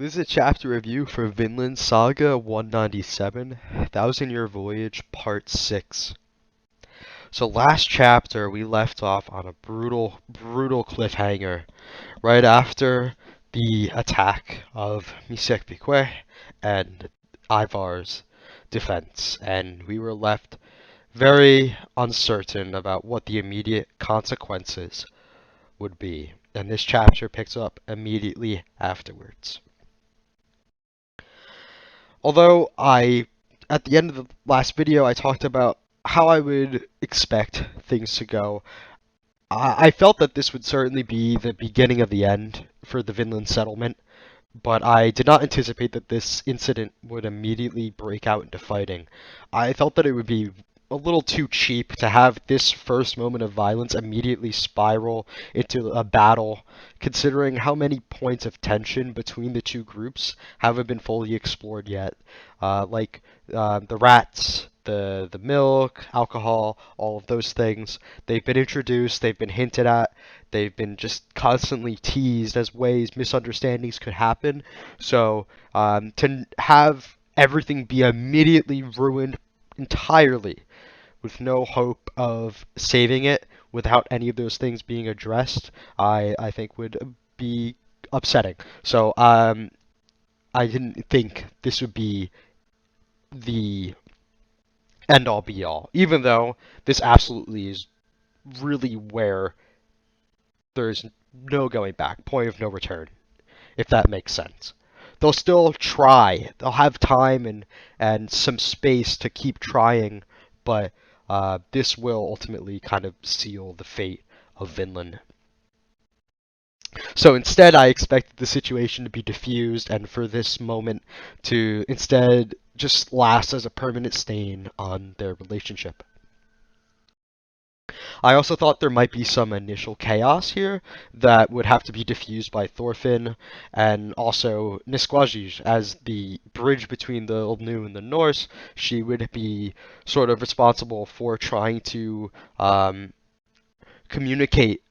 This is a chapter review for Vinland Saga 197, Thousand Year Voyage, Part 6. So last chapter we left off on a brutal cliffhanger right after the attack of Misek Pig'w and Ivar's defense, and we were left very uncertain about what the immediate consequences would be. And this chapter picks up immediately afterwards. Although at the end of the last video, I talked about how I would expect things to go, I felt that this would certainly be the beginning of the end for the Vinland settlement, but I did not anticipate that this incident would immediately break out into fighting. I felt that it would be a little too cheap to have this first moment of violence immediately spiral into a battle, considering how many points of tension between the two groups haven't been fully explored yet. The rats, the milk, alcohol, all of those things. They've been introduced, they've been hinted at, they've been just constantly teased as ways misunderstandings could happen. So to have everything be immediately ruined entirely with no hope of saving it without any of those things being addressed, I think would be upsetting. So I didn't think this would be the end all be all, even though this absolutely is really where there's no going back, point of no return, if that makes sense. They'll still try, they'll have time and some space to keep trying, but this will ultimately kind of seal the fate of Vinland. So instead, I expected the situation to be diffused and for this moment to instead just last as a permanent stain on their relationship. I also thought there might be some initial chaos here that would have to be diffused by Thorfinn and also Misqe'g as the bridge between the Lunu and the Norse. She would be sort of responsible for trying to communicate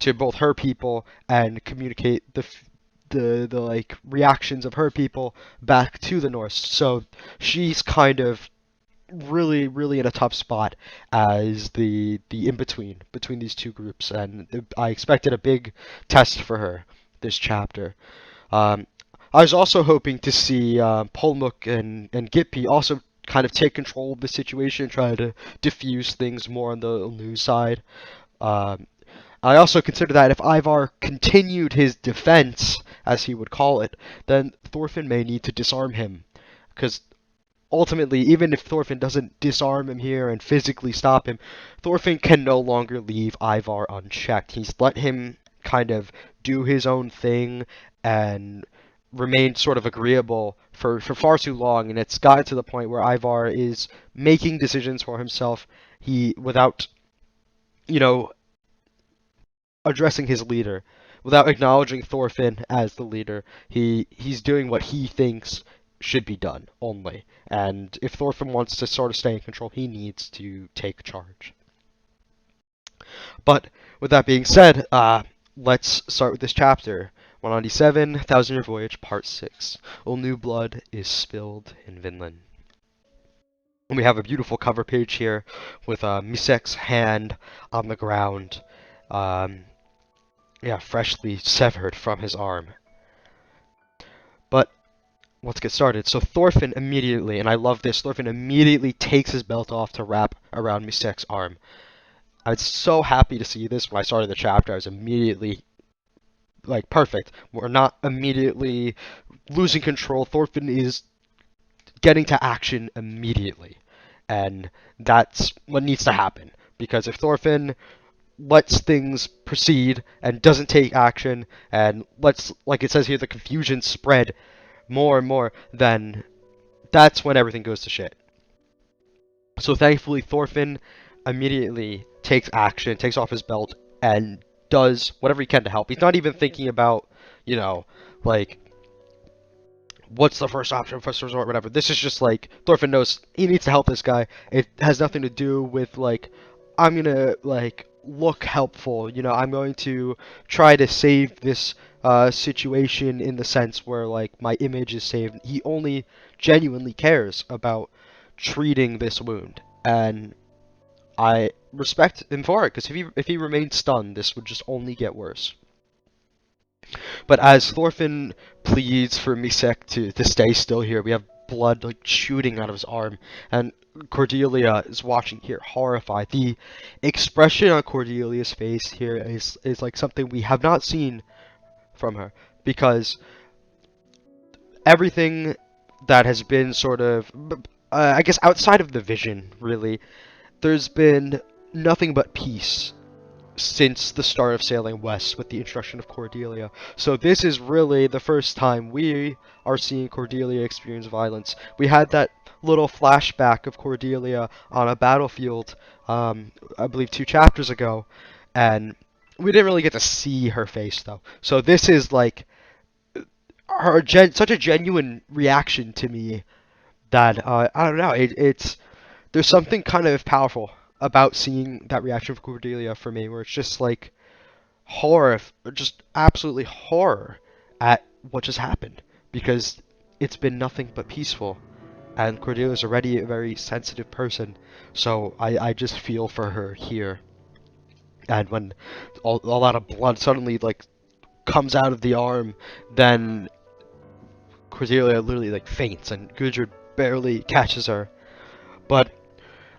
to both her people and communicate the like reactions of her people back to the Norse. So she's kind of really in a tough spot as the in between these two groups, and I expected a big test for her this chapter. Um, I was also hoping to see Polmuk and Gippy also kind of take control of the situation, try to diffuse things more on the news side. Um, I also consider that if Ivar continued his defense, as he would call it, then Thorfinn may need to disarm him. Because ultimately, even if Thorfinn doesn't disarm him here and physically stop him, Thorfinn can no longer leave Ivar unchecked. He's let him kind of do his own thing and remained sort of agreeable for far too long, and it's gotten to the point where Ivar is making decisions for himself without, you know, addressing his leader, without acknowledging Thorfinn as the leader. He's doing what he thinks should be done only. And if Thorfinn wants to sort of stay in control, he needs to take charge. But with that being said, let's start with this chapter. 197, Thousand Year Voyage, Part 6. All new blood is spilled in Vinland. And we have a beautiful cover page here with Misek's hand on the ground. Freshly severed from his arm. But let's get started. So Thorfinn immediately, and I love this, Thorfinn immediately takes his belt off to wrap around Misek's arm. I was so happy to see this when I started the chapter. I was immediately like, perfect. We're not immediately losing control. Thorfinn is getting to action immediately. And that's what needs to happen. Because if Thorfinn lets things proceed and doesn't take action and lets, like it says here, the confusion spread more and more, then that's when everything goes to shit. So thankfully Thorfinn immediately takes action, takes off his belt, and does whatever he can to help. He's not even thinking about, like, what's the first option, first resort, whatever. This is just like, Thorfinn knows he needs to help this guy. It has nothing to do with, like, I'm gonna, like, look helpful, I'm going to try to save this situation in the sense where like my image is saved. He only genuinely cares about treating this wound, and I respect him for it, because if he remained stunned, this would just only get worse. But as Thorfinn pleads for Misek to stay still here, we have blood like shooting out of his arm, and Cordelia is watching here, horrified. The expression on Cordelia's face here is like something we have not seen from her, because everything that has been sort of, I guess, outside of the vision, really, there's been nothing but peace since the start of sailing west with the introduction of Cordelia. So this is really the first time we are seeing Cordelia experience violence. We had that little flashback of Cordelia on a battlefield, I believe 2 chapters ago, and we didn't really get to see her face though. So this is like such a genuine reaction to me that I don't know. It's there's something kind of powerful about seeing that reaction of Cordelia for me, where it's just like horror, just absolutely horror at what just happened, because it's been nothing but peaceful, and Cordelia's already a very sensitive person, so I just feel for her here. And when all that of blood suddenly like comes out of the arm, then Cordelia literally like faints, and Gudrid barely catches her. But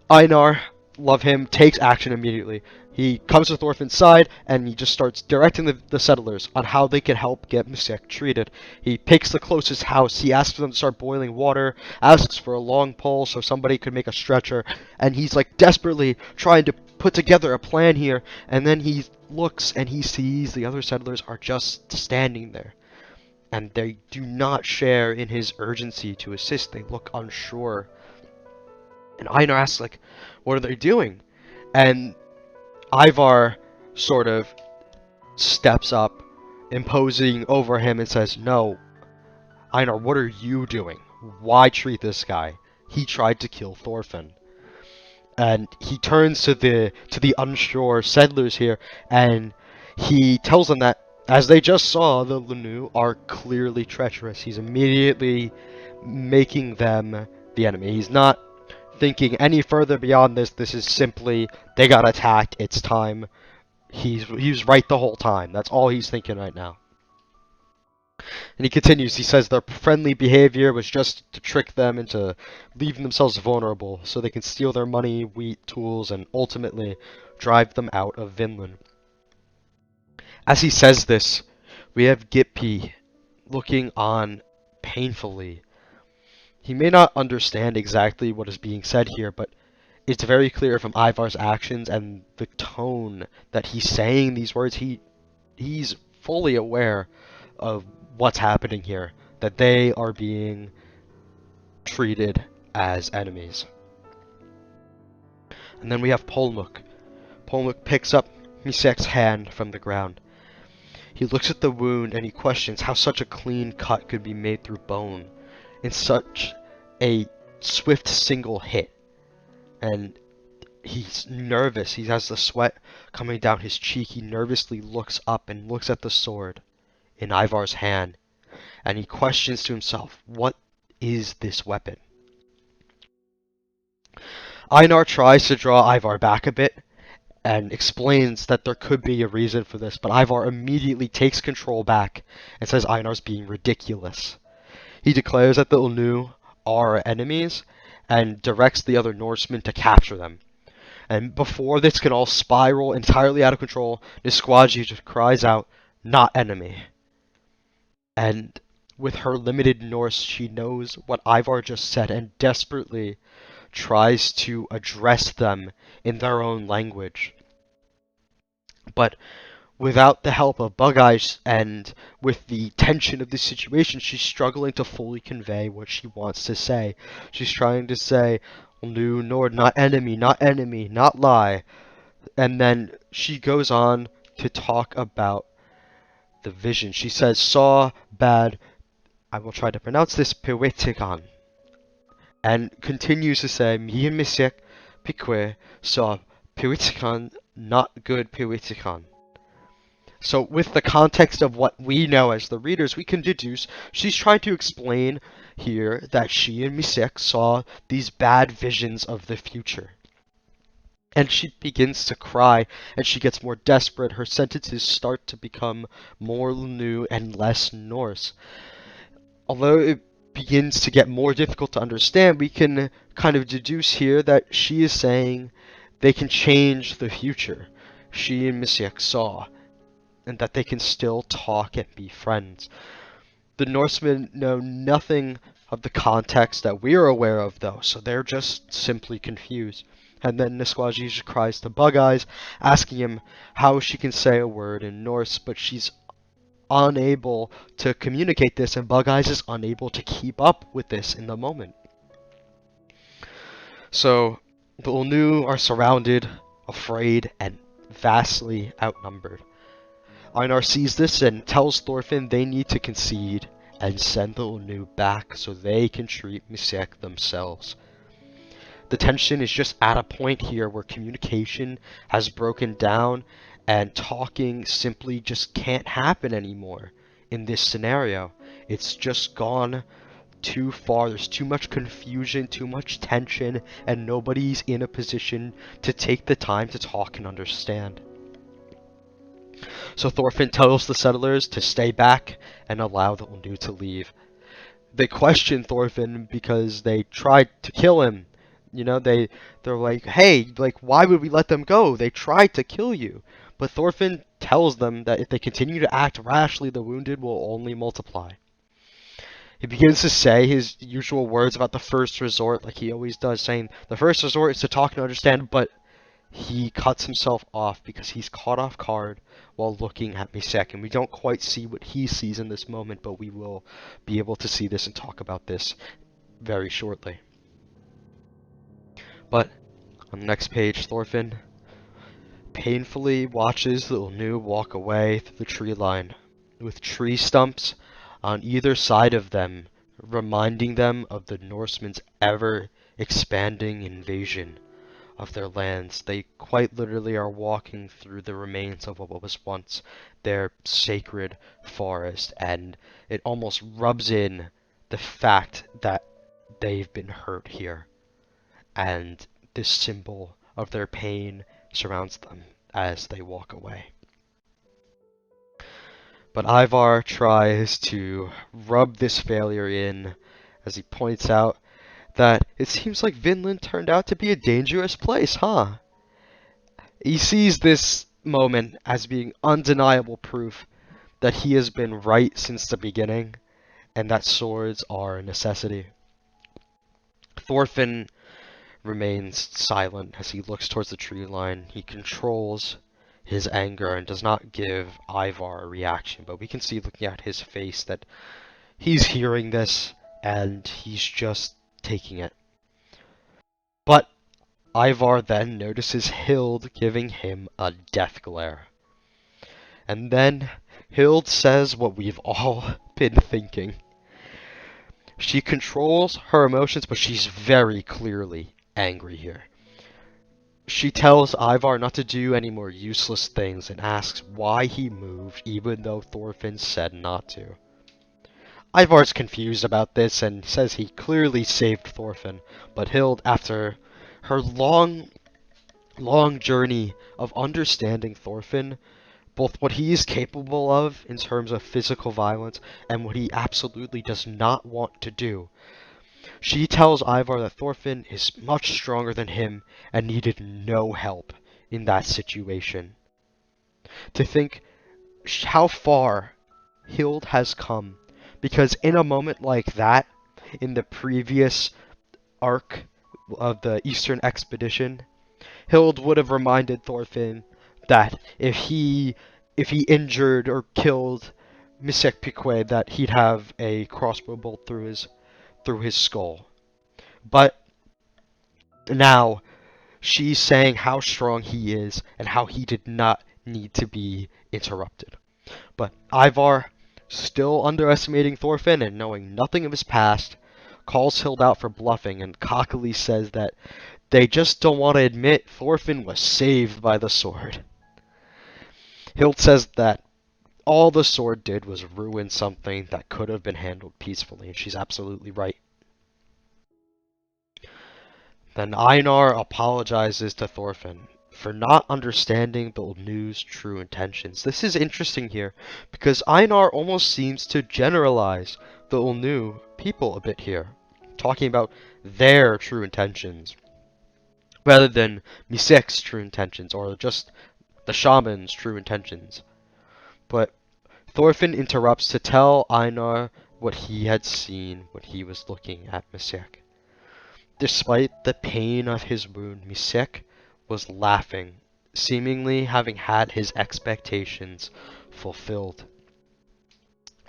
Einar, love him, takes action immediately. He comes to Thorfinn's side, and he just starts directing the settlers on how they can help get Misek treated. He picks the closest house, he asks them to start boiling water, asks for a long pole so somebody could make a stretcher, and he's like desperately trying to put together a plan here, and then he looks and he sees the other settlers are just standing there. And they do not share in his urgency to assist. They look unsure. And Einar asks, like, what are they doing? And Ivar sort of steps up, imposing over him, and says, no, Einar, what are you doing? Why treat this guy? He tried to kill Thorfinn. And he turns to the unsure settlers here, and he tells them that, as they just saw, the Lunu are clearly treacherous. He's immediately making them the enemy. He's not thinking any further beyond this. This is simply, they got attacked, it's time. He was right the whole time. That's all he's thinking right now. And he continues, he says their friendly behavior was just to trick them into leaving themselves vulnerable so they can steal their money, wheat, tools, and ultimately drive them out of Vinland. As he says this, we have Gippy looking on painfully. He may not understand exactly what is being said here, but it's very clear from Ivar's actions and the tone that he's saying these words. He's fully aware of what's happening here, that they are being treated as enemies. And then we have Polmuk. Polmuk picks up Misek's hand from the ground. He looks at the wound and he questions how such a clean cut could be made through bone in such a swift single hit. And he's nervous. He has the sweat coming down his cheek. He nervously looks up and looks at the sword in Ivar's hand. And he questions to himself, what is this weapon? Einar tries to draw Ivar back a bit and explains that there could be a reason for this, but Ivar immediately takes control back and says Einar's being ridiculous. He declares that the Lunu are enemies and directs the other Norsemen to capture them. And before this can all spiral entirely out of control, Nisquaji just cries out, not enemy. And with her limited Norse, she knows what Ivar just said and desperately tries to address them in their own language. But without the help of Bug Eyes and with the tension of the situation, she's struggling to fully convey what she wants to say. She's trying to say, New Nord, not enemy, not lie. And then she goes on to talk about the vision. She says, saw bad, I will try to pronounce this, Pig'w, and continues to say, me and Misek Pig'w saw Pig'w, not good Pig'w. So with the context of what we know as the readers, we can deduce she's trying to explain here that she and Misek saw these bad visions of the future. And she begins to cry, and she gets more desperate. Her sentences start to become more Lunu and less Norse. Although it begins to get more difficult to understand, we can kind of deduce here that she is saying they can change the future. She and Misek saw, and that they can still talk and be friends. The Norsemen know nothing of the context that we're aware of, though, so they're just simply confused. And then Nisqually cries to Bug Eyes, asking him how she can say a word in Norse, but she's unable to communicate this, and Bug Eyes is unable to keep up with this in the moment. So the Lunu are surrounded, afraid, and vastly outnumbered. Einar sees this and tells Thorfinn they need to concede and send the Lunu back so they can treat Misek themselves. The tension is just at a point here where communication has broken down and talking simply just can't happen anymore in this scenario. It's just gone too far. There's too much confusion, too much tension, and nobody's in a position to take the time to talk and understand. So Thorfinn tells the settlers to stay back and allow the Lunu to leave. They question Thorfinn because they tried to kill him. You know, they're like, hey, like, why would we let them go? They tried to kill you. But Thorfinn tells them that if they continue to act rashly, the wounded will only multiply. He begins to say his usual words about the first resort, like he always does, saying the first resort is to talk and understand, but he cuts himself off because he's caught off guard while looking at Misek, and we don't quite see what he sees in this moment, but we will be able to see this and talk about this very shortly. But on the next page, Thorfinn painfully watches the Lunu walk away through the tree line, with tree stumps on either side of them, reminding them of the Norsemen's ever-expanding invasion of their lands. They quite literally are walking through the remains of what was once their sacred forest, and it almost rubs in the fact that they've been hurt here, and this symbol of their pain surrounds them as they walk away. But Ivar tries to rub this failure in as he points out that it seems like Vinland turned out to be a dangerous place, huh? He sees this moment as being undeniable proof that he has been right since the beginning, and that swords are a necessity. Thorfinn remains silent as he looks towards the tree line. He controls his anger and does not give Ivar a reaction, but we can see looking at his face that he's hearing this and he's just taking it. But Ivar then notices Hild giving him a death glare. And then Hild says what we've all been thinking. She controls her emotions, but she's very clearly angry here. She tells Ivar not to do any more useless things and asks why he moved even though Thorfinn said not to. Ivar's confused about this and says he clearly saved Thorfinn, but Hild, after her long journey of understanding Thorfinn, both what he is capable of in terms of physical violence and what he absolutely does not want to do, she tells Ivar that Thorfinn is much stronger than him and needed no help in that situation. To think how far Hild has come, because in a moment like that, in the previous arc of the Eastern Expedition, Hild would have reminded Thorfinn that if he injured or killed Misqe'g Pig'w, that he'd have a crossbow bolt through his skull. But now she's saying how strong he is and how he did not need to be interrupted. But Ivar, still underestimating Thorfinn and knowing nothing of his past, calls Hild out for bluffing and cockily says that they just don't want to admit Thorfinn was saved by the sword. Hild says that all the sword did was ruin something that could have been handled peacefully, and she's absolutely right. Then Einar apologizes to Thorfinn for not understanding the Lunu's true intentions. This is interesting here, because Einar almost seems to generalize the Lunu people a bit here, talking about their true intentions, rather than Misek's true intentions, or just the shaman's true intentions. But Thorfinn interrupts to tell Einar what he had seen when he was looking at Misek. Despite the pain of his wound, Misek was laughing, seemingly having had his expectations fulfilled.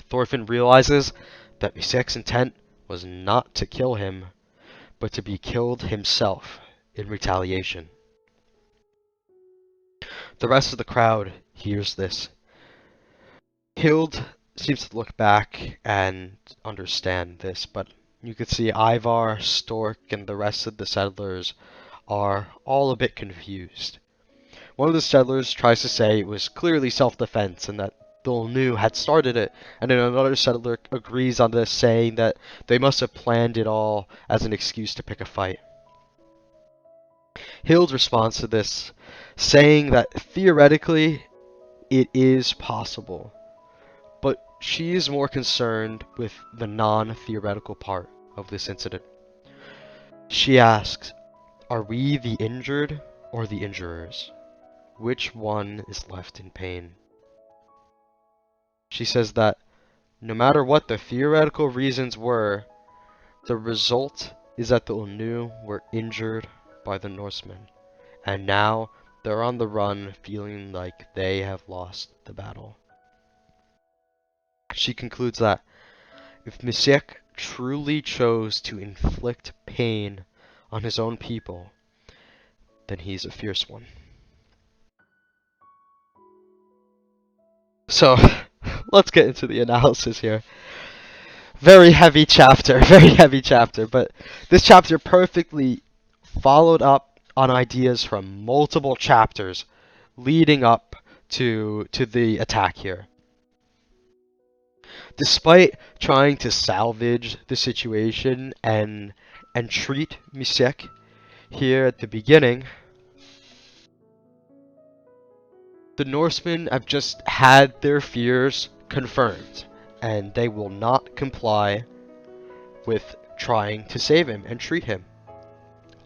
Thorfinn realizes that Misek's intent was not to kill him, but to be killed himself in retaliation. The rest of the crowd hears this. Hild seems to look back and understand this, but you can see Ivar, Stork, and the rest of the settlers are all a bit confused. One of the settlers tries to say it was clearly self-defense and that the Lunu had started it, and then another settler agrees on this, saying that they must have planned it all as an excuse to pick a fight. Hild responds to this, saying that theoretically it is possible, but she is more concerned with the non-theoretical part of this incident. She asks, "Are we the injured or the injurers? Which one is left in pain?" She says that no matter what the theoretical reasons were, the result is that the Lunu were injured by the Norsemen, and now they're on the run, feeling like they have lost the battle. She concludes that if Misek truly chose to inflict pain on his own people, then he's a fierce one. So, let's get into the analysis here. Very heavy chapter, but this chapter perfectly followed up on ideas from multiple chapters leading up to the attack here. Despite trying to salvage the situation and treat Misek here at the beginning, the Norsemen have just had their fears confirmed, and they will not comply with trying to save him and treat him.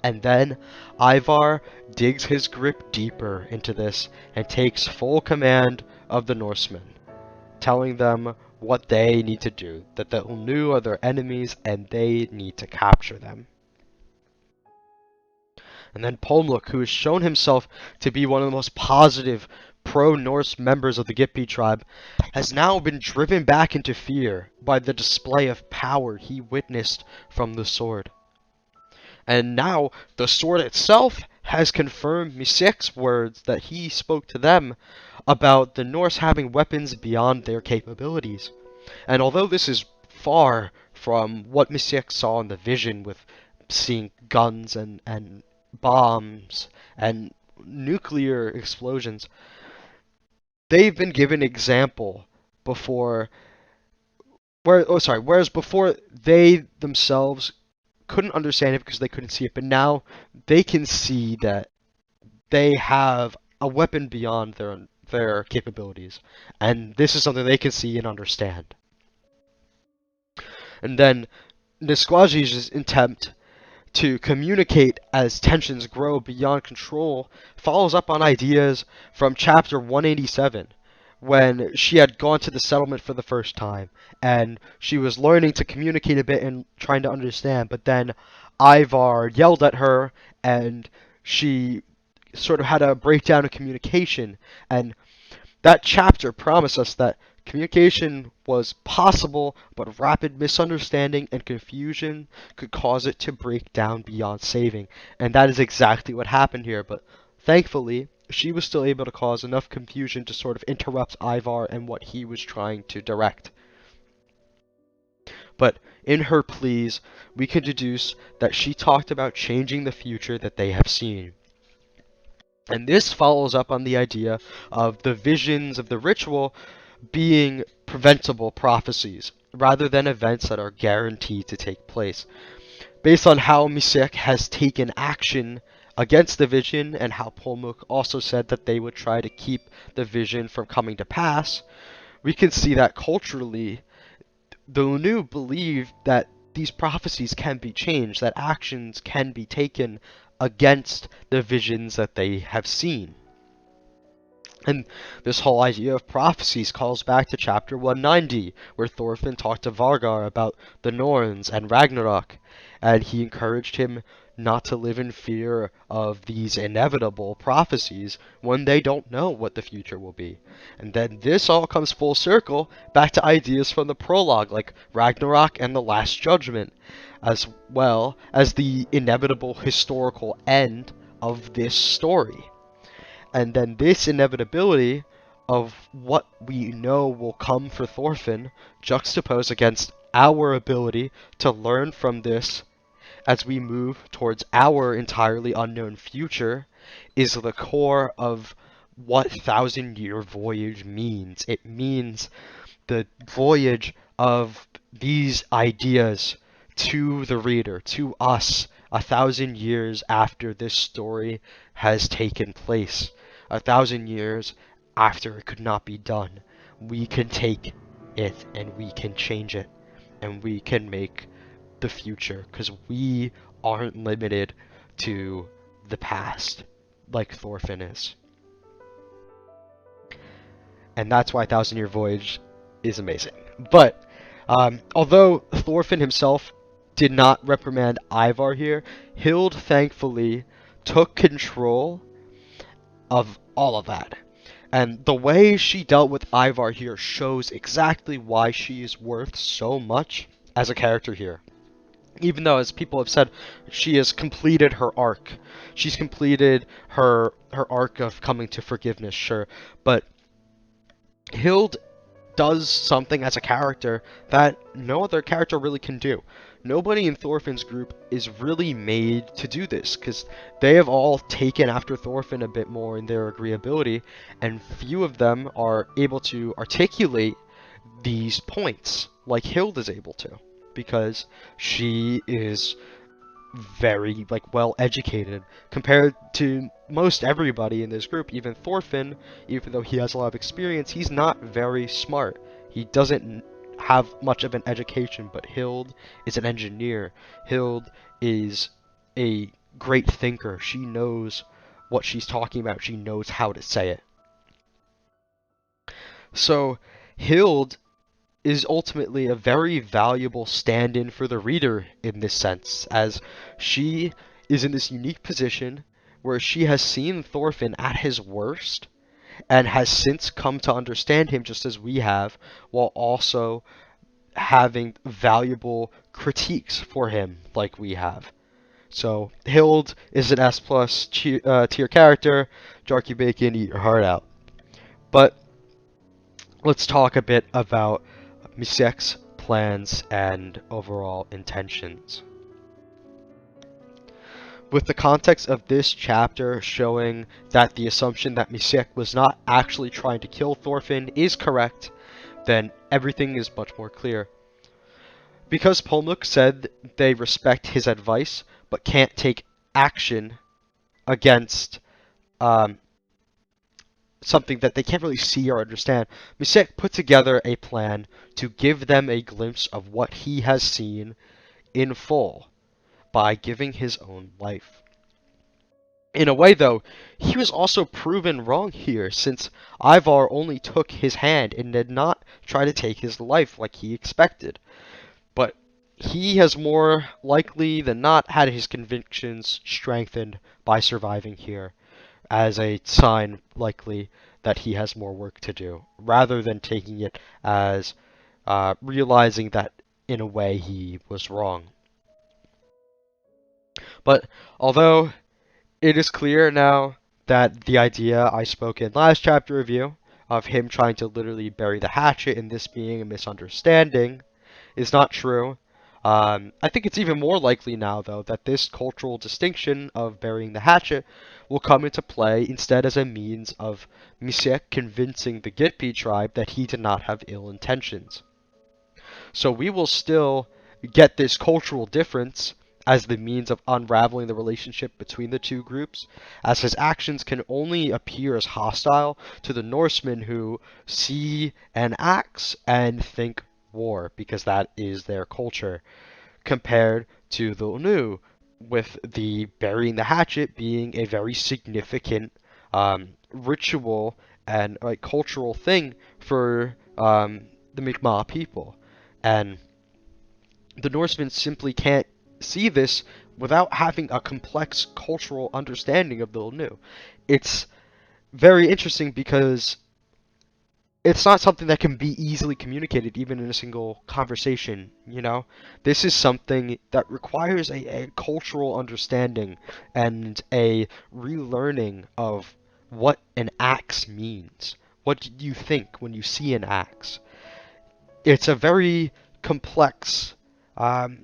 And then Ivar digs his grip deeper into this and takes full command of the Norsemen, telling them what they need to do, that the Lunu are their enemies and they need to capture them. And then Pomluk, who has shown himself to be one of the most positive pro-Norse members of the Gippi tribe, has now been driven back into fear by the display of power he witnessed from the sword. And now the sword itself has confirmed Misek's words that he spoke to them about the Norse having weapons beyond their capabilities. And although this is far from what Misek saw in the vision, with seeing guns and bombs and nuclear explosions, they've been given example before whereas before they themselves couldn't understand it because they couldn't see it, but now they can see that they have a weapon beyond their capabilities, and this is something they can see and understand. And then Nisquaji's attempt to communicate as tensions grow beyond control follows up on ideas from chapter 187, when she had gone to the settlement for the first time, and she was learning to communicate a bit and trying to understand, but then Ivar yelled at her, and she sort of had a breakdown of communication, and that chapter promised us that communication was possible, but rapid misunderstanding and confusion could cause it to break down beyond saving. And that is exactly what happened here, but thankfully, she was still able to cause enough confusion to sort of interrupt Ivar and what he was trying to direct. But in her pleas, we can deduce that she talked about changing the future that they have seen. And this follows up on the idea of the visions of the ritual, being preventable prophecies rather than events that are guaranteed to take place. Based on how Misek has taken action against the vision and how Polmuk also said that they would try to keep the vision from coming to pass, we can see that culturally, the Lunu believe that these prophecies can be changed, that actions can be taken against the visions that they have seen. And this whole idea of prophecies calls back to chapter 190, where Thorfinn talked to Vargar about the Norns and Ragnarok, and he encouraged him not to live in fear of these inevitable prophecies when they don't know what the future will be. And then this all comes full circle back to ideas from the prologue, like Ragnarok and the Last Judgment, as well as the inevitable historical end of this story. And then this inevitability of what we know will come for Thorfinn juxtaposed against our ability to learn from this as we move towards our entirely unknown future is the core of what Thousand-Year Voyage means. It means the voyage of these ideas to the reader, to us, 1,000 years after this story has taken place. 1,000 years after it could not be done. We can take it and we can change it and we can make the future, because we aren't limited to the past like Thorfinn is. And that's why Thousand-Year Voyage is amazing. But although Thorfinn himself did not reprimand Ivar here, Hild thankfully took control of all of that. And the way she dealt with Ivar here shows exactly why she is worth so much as a character here. Even though, as people have said, she has completed her arc. She's completed her arc of coming to forgiveness, sure. But Hild does something as a character that no other character really can do. Nobody in Thorfinn's group is really made to do this, because they have all taken after Thorfinn a bit more in their agreeability, and few of them are able to articulate these points like Hild is able to, because she is very well educated compared to most everybody in this group. Even Thorfinn, even though he has a lot of experience, he's not very smart. He doesn't have much of an education, but Hild is an engineer. Hild is a great thinker. She knows what she's talking about. She knows how to say it. So Hild is ultimately a very valuable stand-in for the reader in this sense, as she is in this unique position where she has seen Thorfinn at his worst and has since come to understand him just as we have, while also having valuable critiques for him like we have. So Hild is an S+ tier character. Jarky Bacon, eat your heart out. But let's talk a bit about Misek's plans and overall intentions. With the context of this chapter showing that the assumption that Misek was not actually trying to kill Thorfinn is correct, then everything is much more clear. Because Polmuk said they respect his advice, but can't take action against something that they can't really see or understand, Misek put together a plan to give them a glimpse of what he has seen in full by giving his own life. In a way, though, he was also proven wrong here, since Ivar only took his hand and did not try to take his life like he expected. But he has more likely than not had his convictions strengthened by surviving here, as a sign likely that he has more work to do, rather than taking it as realizing that in a way he was wrong. But although it is clear now that the idea I spoke in last chapter review of him trying to literally bury the hatchet and this being a misunderstanding is not true, I think it's even more likely now, though, that this cultural distinction of burying the hatchet will come into play instead as a means of Misek convincing the Gitpi tribe that he did not have ill intentions. So we will still get this cultural difference as the means of unraveling the relationship between the two groups, as his actions can only appear as hostile to the Norsemen who see an axe and think war, because that is their culture, compared to the Lunu, with the burying the hatchet being a very significant ritual and like cultural thing for the Mi'kmaq people. And the Norsemen simply can't see this without having a complex cultural understanding of the Lunu. It's very interesting because it's not something that can be easily communicated even in a single conversation, you know? This is something that requires a cultural understanding and a relearning of what an axe means. What do you think when you see an axe? It's a very complex, um,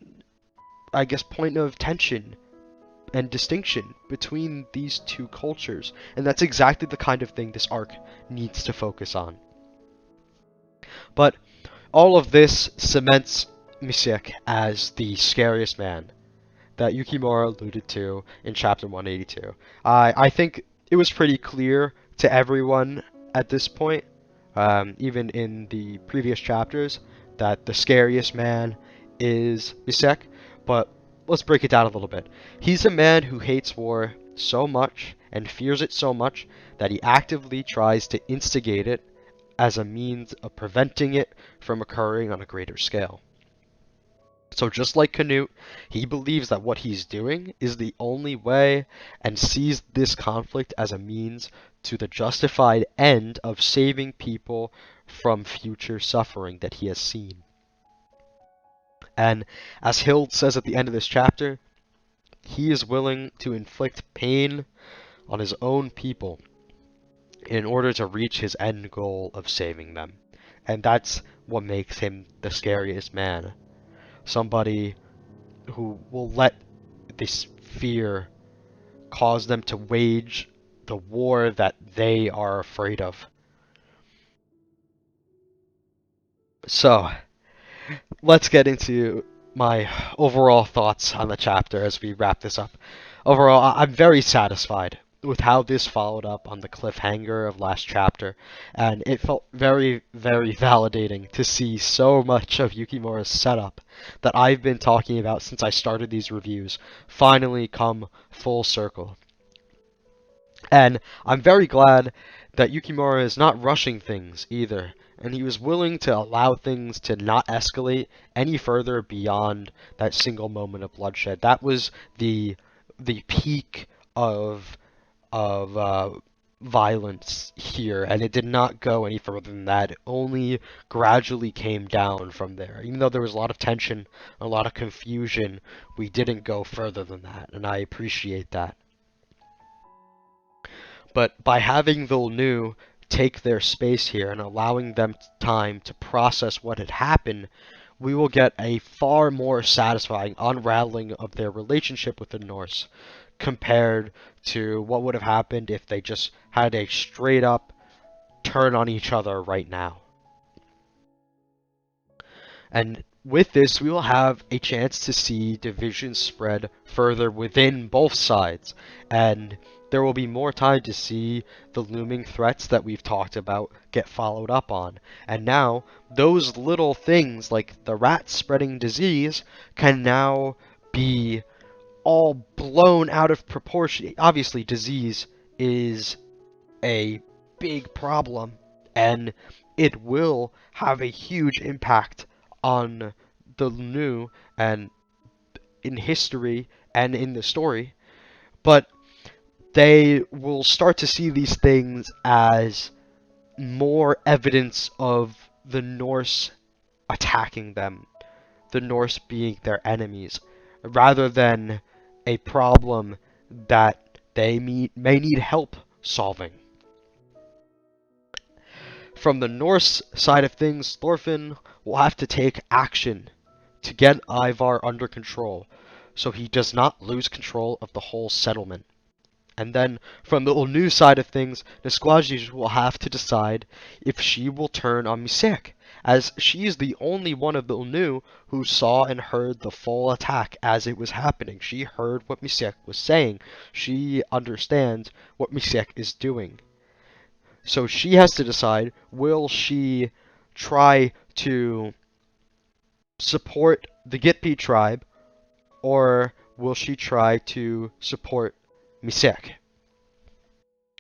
I guess, point of tension and distinction between these two cultures, and that's exactly the kind of thing this arc needs to focus on. But all of this cements Misek as the scariest man that Yukimura alluded to in chapter 182. I think it was pretty clear to everyone at this point, even in the previous chapters, that the scariest man is Misek, but let's break it down a little bit. He's a man who hates war so much and fears it so much that he actively tries to instigate it as a means of preventing it from occurring on a greater scale. So just like Canute, he believes that what he's doing is the only way and sees this conflict as a means to the justified end of saving people from future suffering that he has seen. And as Hild says at the end of this chapter, he is willing to inflict pain on his own people in order to reach his end goal of saving them. And that's what makes him the scariest man. Somebody who will let this fear cause them to wage the war that they are afraid of. So, let's get into my overall thoughts on the chapter as we wrap this up. Overall, I'm very satisfied with how this followed up on the cliffhanger of last chapter, and it felt very, very validating to see so much of Yukimura's setup that I've been talking about since I started these reviews finally come full circle. And I'm very glad that Yukimura is not rushing things either, and he was willing to allow things to not escalate any further beyond that single moment of bloodshed. That was the peak of violence here, and it did not go any further than that. It only gradually came down from there. Even though there was a lot of tension, a lot of confusion, we didn't go further than that, and I appreciate that. But by having the Lunu take their space here and allowing them time to process what had happened, we will get a far more satisfying unraveling of their relationship with the Norse compared to what would have happened if they just had a straight up turn on each other right now. And with this, we will have a chance to see divisions spread further within both sides, and there will be more time to see the looming threats that we've talked about get followed up on. And now, those little things like the rats spreading disease can now be all blown out of proportion. Obviously, disease is a big problem, and it will have a huge impact on the Lunu and in history and in the story, but they will start to see these things as more evidence of the Norse attacking them, the Norse being their enemies, rather than a problem that they may need help solving. From the Norse side of things, Thorfinn will have to take action to get Ivar under control so he does not lose control of the whole settlement. And then, from the Lunu side of things, Nisqually will have to decide if she will turn on Misek, as she is the only one of the Lunu who saw and heard the full attack as it was happening. She heard what Misek was saying. She understands what Misek is doing. So she has to decide, will she try to support the Gitpi tribe, or will she try to support Misek?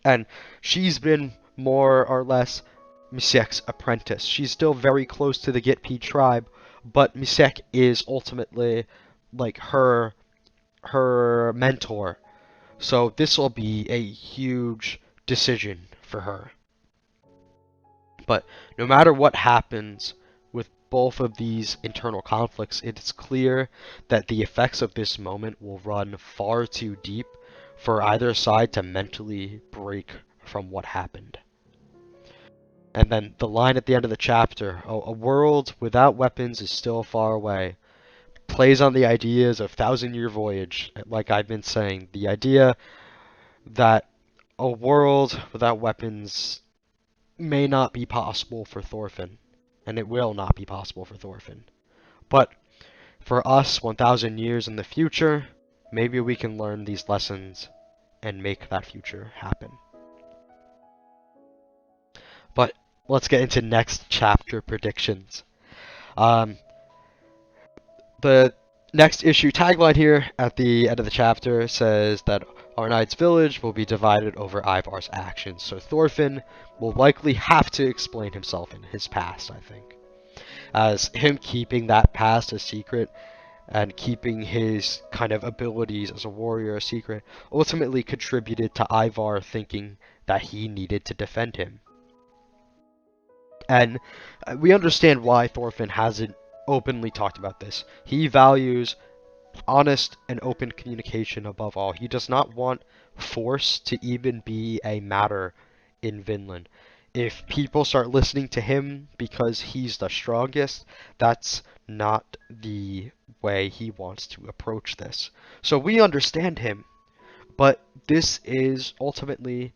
And she's been more or less Misek's apprentice. She's still very close to the Gitpi tribe, but Misek is ultimately like her mentor. So this will be a huge decision for her. But no matter what happens with both of these internal conflicts, it is clear that the effects of this moment will run far too deep for either side to mentally break from what happened. And then the line at the end of the chapter, a world without weapons is still far away, plays on the ideas of thousand-year voyage, like I've been saying. The idea that a world without weapons may not be possible for Thorfinn, and it will not be possible for Thorfinn. But for us, 1,000 years in the future, maybe we can learn these lessons and make that future happen. But let's get into next chapter predictions. The next issue tagline here at the end of the chapter says that our knight's village will be divided over Ivar's actions. So Thorfinn will likely have to explain himself in his past, I think. As him keeping that past a secret and keeping his kind of abilities as a warrior a secret ultimately contributed to Ivar thinking that he needed to defend him. And we understand why Thorfinn hasn't openly talked about this. He values honest and open communication above all. He does not want force to even be a matter in Vinland. If people start listening to him because he's the strongest, that's not the way he wants to approach this. So we understand him, but this is ultimately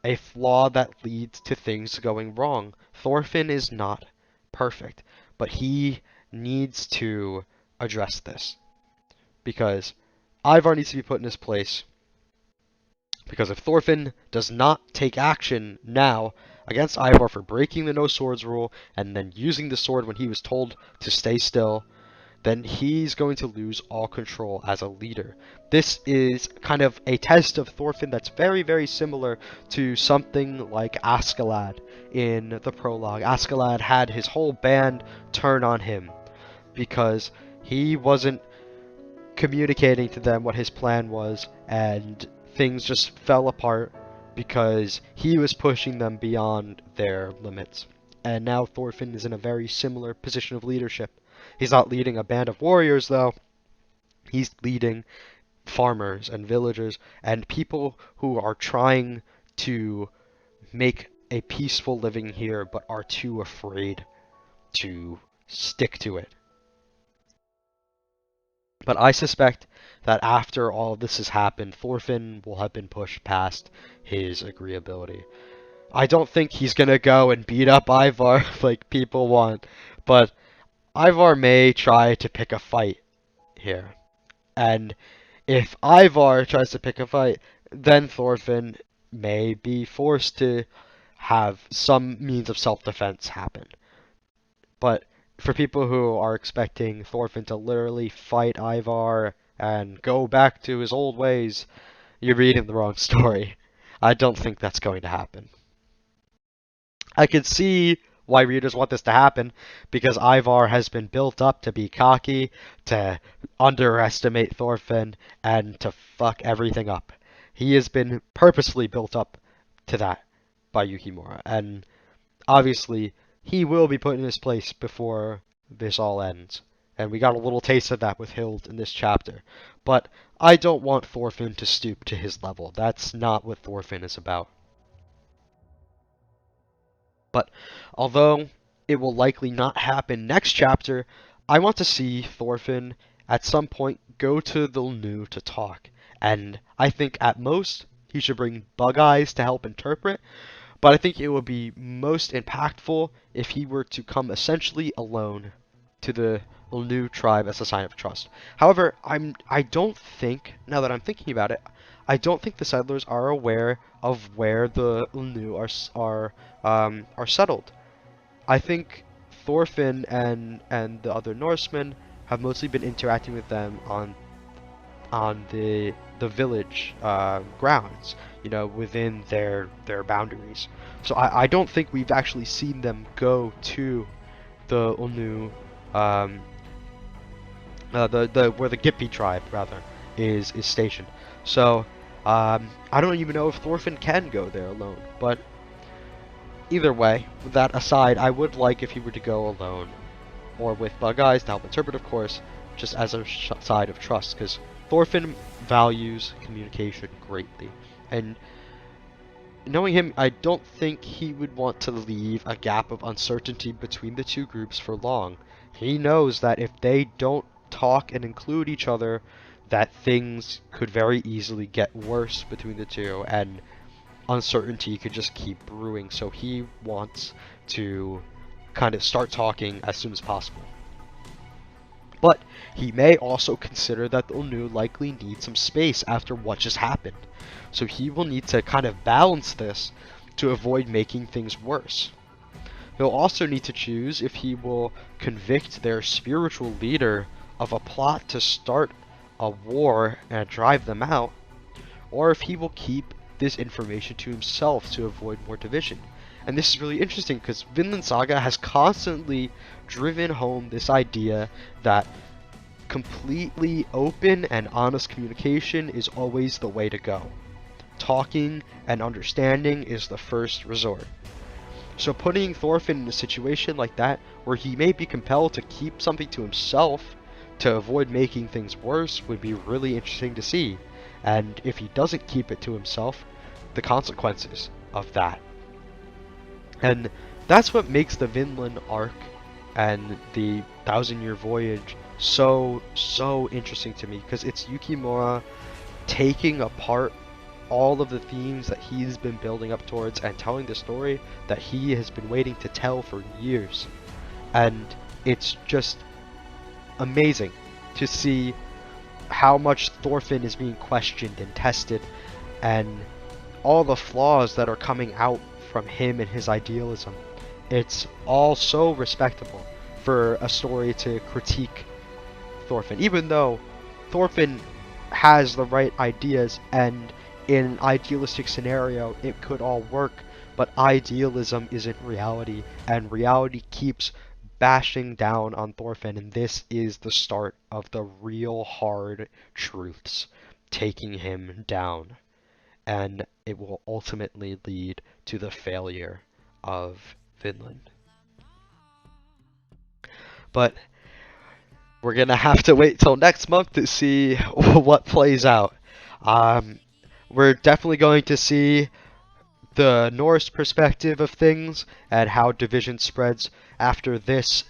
a flaw that leads to things going wrong. Thorfinn is not perfect, but he needs to address this. Because Ivar needs to be put in his place. Because if Thorfinn does not take action now against Ivar for breaking the no swords rule and then using the sword when he was told to stay still, then he's going to lose all control as a leader. This is kind of a test of Thorfinn that's very, very similar to something like Escalate in the prologue. Escalate had his whole band turn on him because he wasn't communicating to them what his plan was, and things just fell apart because he was pushing them beyond their limits. And now Thorfinn is in a very similar position of leadership. He's not leading a band of warriors, though. He's leading farmers and villagers and people who are trying to make a peaceful living here but are too afraid to stick to it. But I suspect that after all of this has happened, Thorfinn will have been pushed past his agreeability. I don't think he's gonna go and beat up Ivar like people want, but Ivar may try to pick a fight here. And if Ivar tries to pick a fight, then Thorfinn may be forced to have some means of self-defense happen. But for people who are expecting Thorfinn to literally fight Ivar and go back to his old ways, you're reading the wrong story. I don't think that's going to happen. I can see why readers want this to happen, because Ivar has been built up to be cocky, to underestimate Thorfinn, and to fuck everything up. He has been purposefully built up to that by Yukimura, and obviously he will be put in his place before this all ends. And we got a little taste of that with Hild in this chapter. But I don't want Thorfinn to stoop to his level. That's not what Thorfinn is about. But although it will likely not happen next chapter, I want to see Thorfinn at some point go to the Lunu to talk, and I think at most he should bring Bug Eyes to help interpret, but I think it would be most impactful if he were to come essentially alone to the Lunu tribe as a sign of trust. However, I don't think, now that I'm thinking about it, I don't think the settlers are aware of where the Lunu are settled. I think Thorfinn and the other Norsemen have mostly been interacting with them on the village grounds, you know, within their boundaries. So I don't think we've actually seen them go to the Lunu, um, the where the Gippy tribe rather is stationed. So I don't even know if Thorfinn can go there alone. But either way, with that aside, I would like if he were to go alone, or with Bug Eyes to help interpret, of course, just as a side of trust, because Thorfinn values communication greatly, and knowing him, I don't think he would want to leave a gap of uncertainty between the two groups for long. He knows that if they don't talk and include each other, that things could very easily get worse between the two, and uncertainty could just keep brewing, so he wants to kind of start talking as soon as possible. But he may also consider that the Lunu likely need some space after what just happened, so he will need to kind of balance this to avoid making things worse. He'll also need to choose if he will convict their spiritual leader of a plot to start a war and drive them out, or if he will keep this information to himself to avoid more division. And this is really interesting because Vinland Saga has constantly driven home this idea that completely open and honest communication is always the way to go. Talking and understanding is the first resort. So putting Thorfinn in a situation like that, where he may be compelled to keep something to himself to avoid making things worse, would be really interesting to see. And if he doesn't keep it to himself, the consequences of that. And that's what makes the Vinland arc and the Thousand Year Voyage so interesting to me, because it's Yukimura taking apart all of the themes that he's been building up towards and telling the story that he has been waiting to tell for years. And it's just amazing to see how much Thorfinn is being questioned and tested, and all the flaws that are coming out from him and his idealism. It's all so respectable for a story to critique Thorfinn, even though Thorfinn has the right ideas, and in an idealistic scenario it could all work, but idealism isn't reality, and reality keeps bashing down on Thorfinn, and this is the start of the real hard truths taking him down, and it will ultimately lead to the failure of Vinland. But we're gonna have to wait till next month to see what plays out. We're definitely going to see the Norse perspective of things and how division spreads after this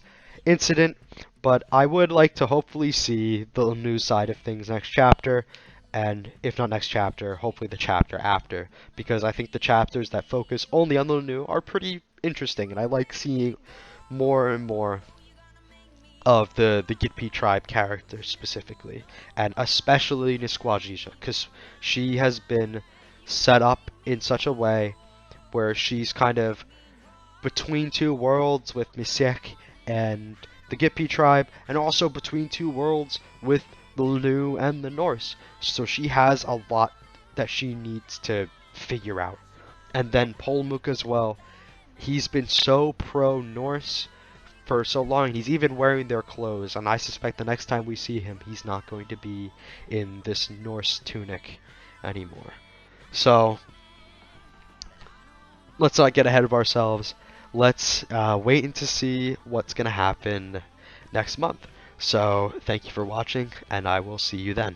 incident, but I would like to hopefully see the news side of things next chapter, and if not next chapter, hopefully the chapter after, because I think the chapters that focus only on the new are pretty interesting, and I like seeing more and more of the Gippy tribe characters specifically, and especially Misqe'g, because she has been set up in such a way where she's kind of between two worlds with Misek and the Gippy tribe, and also between two worlds with the Lunu and the Norse. So she has a lot that she needs to figure out. And then Polmuk as well. He's been so pro-Norse for so long. He's even wearing their clothes, and I suspect the next time we see him, he's not going to be in this Norse tunic anymore. So let's not get ahead of ourselves. Let's wait and to see what's going to happen next month. So thank you for watching, and I will see you then.